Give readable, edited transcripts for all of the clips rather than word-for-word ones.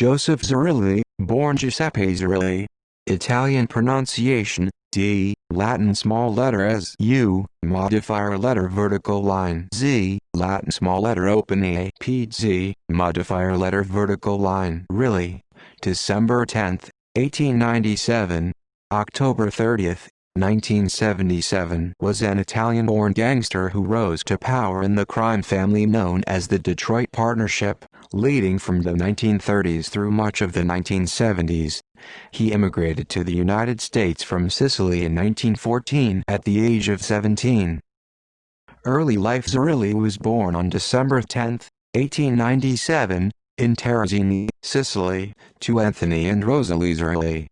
Joseph Zerilli, born Giuseppe Zerilli. Italian pronunciation, D, Latin small letter S U, modifier letter vertical line Z, Latin small letter open A P Z, modifier letter vertical line Rilli. December 10, 1897, October 30, 1977 was an Italian-born gangster who rose to power in the crime family known as the Detroit Partnership, leading from the 1930s through much of the 1970s. He immigrated to the United States from Sicily in 1914 at the age of 17. Early life. Zerilli was born on December 10, 1897, in Terracini, Sicily, to Anthony and Rosalie Zerilli.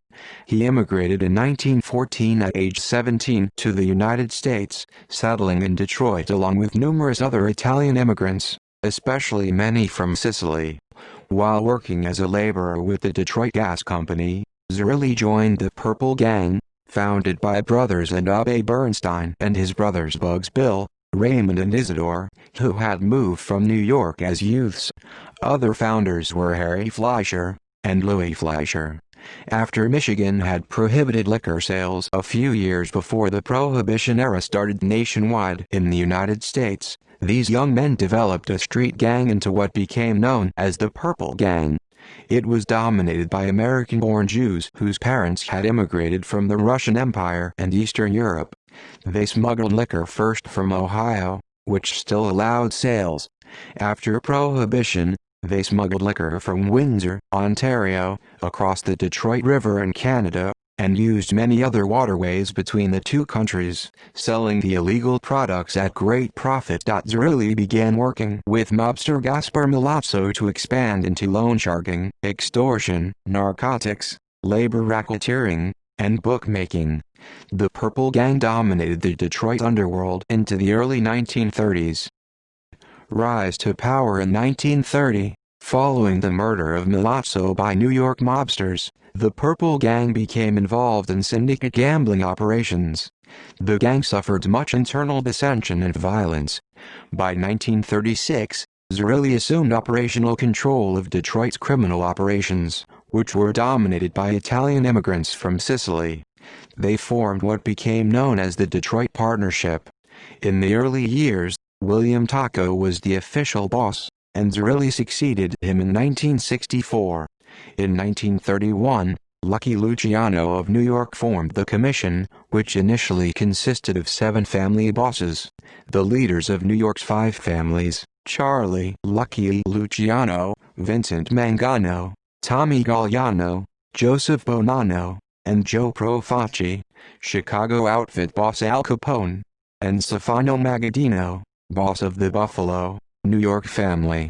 He immigrated in 1914 at age 17 to the United States, settling in Detroit along with numerous other Italian immigrants, especially many from Sicily. While working as a laborer with the Detroit Gas Company, Zerilli joined the Purple Gang, founded by brothers and Abe Bernstein and his brothers Bugs Bill, Raymond and Isidore, who had moved from New York as youths. Other founders were Harry Fleischer and Louis Fleischer. After Michigan had prohibited liquor sales a few years before the Prohibition era started nationwide in the United States, these young men developed a street gang into what became known as the Purple Gang. It was dominated by American-born Jews whose parents had immigrated from the Russian Empire and Eastern Europe. They smuggled liquor first from Ohio, which still allowed sales. After Prohibition, they smuggled liquor from Windsor, Ontario, across the Detroit River in Canada, and used many other waterways between the two countries, selling the illegal products at great profit. Zerilli began working with mobster Gaspar Milazzo to expand into loan sharking, extortion, narcotics, labor racketeering, and bookmaking. The Purple Gang dominated the Detroit underworld into the early 1930s. Rise to power in 1930, following the murder of Milazzo by New York mobsters, the Purple Gang became involved in syndicate gambling operations. The gang suffered much internal dissension and violence. By 1936, Zerilli assumed operational control of Detroit's criminal operations, which were dominated by Italian immigrants from Sicily. They formed what became known as the Detroit Partnership. In the early years, William Taco was the official boss, and Zerilli succeeded him in 1964. In 1931, Lucky Luciano of New York formed the commission, which initially consisted of 7 family bosses. The leaders of New York's 5 families, Charlie Lucky Luciano, Vincent Mangano, Tommy Galliano, Joseph Bonanno, and Joe Profaci, Chicago outfit boss Al Capone, and Stefano Magaddino, boss of the Buffalo, New York family.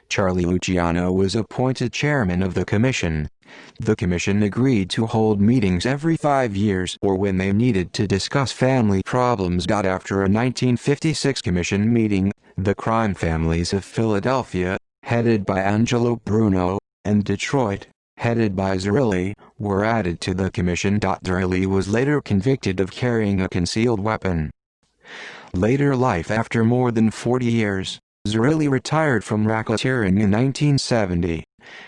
Charlie Luciano was appointed chairman of the commission. The commission agreed to hold meetings every 5 years or when they needed to discuss family problems. After a 1956 commission meeting, the crime families of Philadelphia, headed by Angelo Bruno, and Detroit, headed by Zerilli, were added to the commission. Zerilli was later convicted of carrying a concealed weapon. Later life. After more than 40 years, Zerilli retired from racketeering in 1970.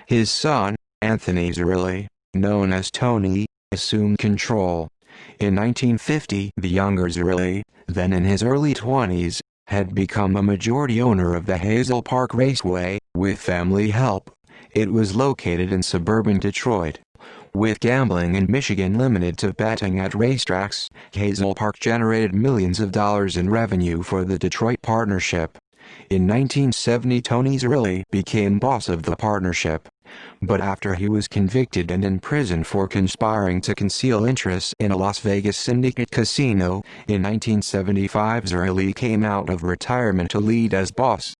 His son, Anthony Zerilli, known as Tony, assumed control. In 1950, the younger Zerilli, then in his early 20s, had become a majority owner of the Hazel Park Raceway, with family help. It was located in suburban Detroit. With gambling in Michigan limited to betting at racetracks, Hazel Park generated millions of dollars in revenue for the Detroit Partnership. In 1970, Tony Zerilli became boss of the partnership. But after he was convicted and in prison for conspiring to conceal interests in a Las Vegas syndicate casino, in 1975 Zerilli came out of retirement to lead as boss.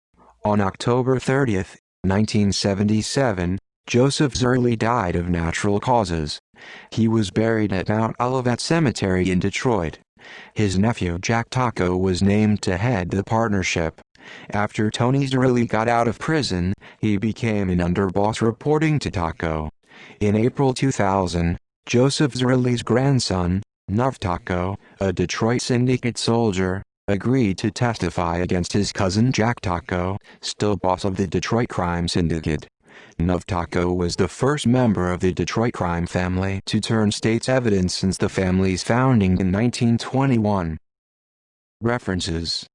On October 30, 1977, Joseph Zerilli died of natural causes. He was buried at Mount Olivet Cemetery in Detroit. His nephew Jack Taco was named to head the partnership. After Tony Zerilli got out of prison, he became an underboss reporting to Taco. In April 2000, Joseph Zerilli's grandson, Nuv Taco, a Detroit syndicate soldier, agreed to testify against his cousin Jack Taco, still boss of the Detroit crime syndicate. Novtaco was the first member of the Detroit crime family to turn state's evidence since the family's founding in 1921. References